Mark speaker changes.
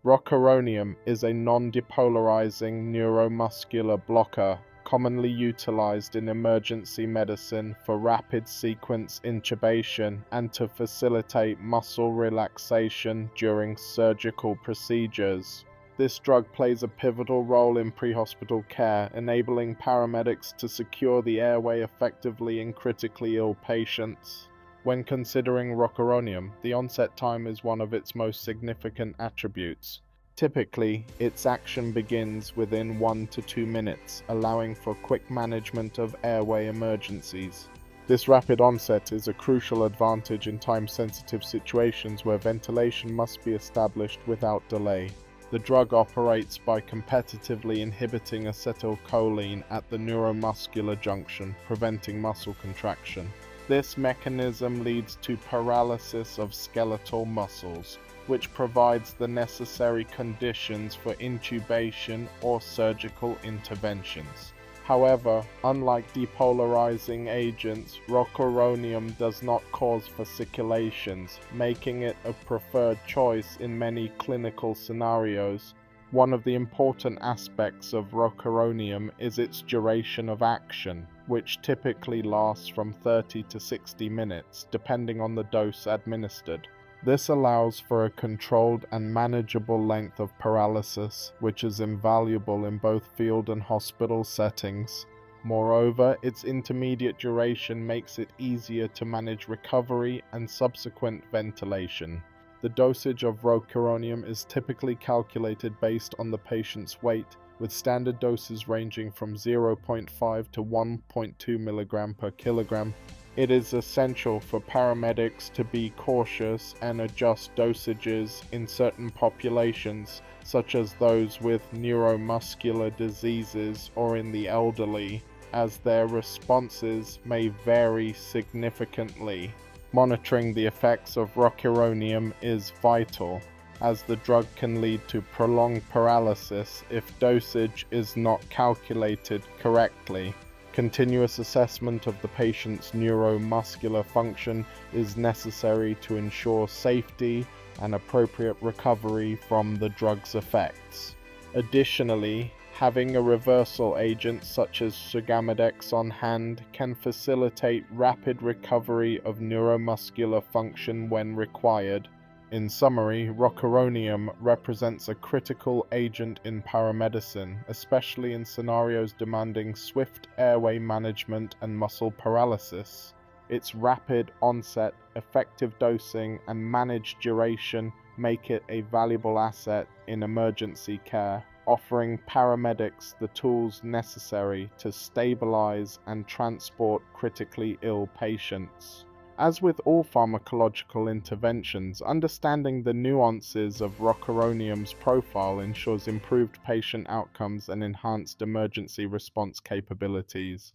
Speaker 1: Rucoronium is a non-depolarizing neuromuscular blocker commonly utilized in emergency medicine for rapid sequence intubation and to facilitate muscle relaxation during surgical procedures. This drug plays a pivotal role in pre-hospital care, enabling paramedics to secure the airway effectively in critically ill patients. When considering Rucoronium, the onset time is one of its most significant attributes. Typically, its action begins within 1 to 2 minutes, allowing for quick management of airway emergencies. This rapid onset is a crucial advantage in time-sensitive situations where ventilation must be established without delay. The drug operates by competitively inhibiting acetylcholine at the neuromuscular junction, preventing muscle contraction. This mechanism leads to paralysis of skeletal muscles, which provides the necessary conditions for intubation or surgical interventions. However, unlike depolarizing agents, Rucoronium does not cause fasciculations, making it a preferred choice in many clinical scenarios. One of the important aspects of Rucoronium is its duration of action, which typically lasts from 30 to 60 minutes, depending on the dose administered. This allows for a controlled and manageable length of paralysis, which is invaluable in both field and hospital settings. Moreover, its intermediate duration makes it easier to manage recovery and subsequent ventilation. The dosage of Rucoronium is typically calculated based on the patient's weight, with standard doses ranging from 0.5 to 1.2 mg per kilogram. It is essential for paramedics to be cautious and adjust dosages in certain populations, such as those with neuromuscular diseases or in the elderly, as their responses may vary significantly. Monitoring the effects of Rucoronium is vital, as the drug can lead to prolonged paralysis if dosage is not calculated correctly. Continuous assessment of the patient's neuromuscular function is necessary to ensure safety and appropriate recovery from the drug's effects. Additionally, having a reversal agent such as Paramedic on hand can facilitate rapid recovery of neuromuscular function when required. In summary, Rucoronium represents a critical agent in paramedicine, especially in scenarios demanding swift airway management and muscle paralysis. Its rapid onset, effective dosing, and managed duration make it a valuable asset in emergency care, offering paramedics the tools necessary to stabilize and transport critically ill patients. As with all pharmacological interventions, understanding the nuances of Rucoronium's profile ensures improved patient outcomes and enhanced emergency response capabilities.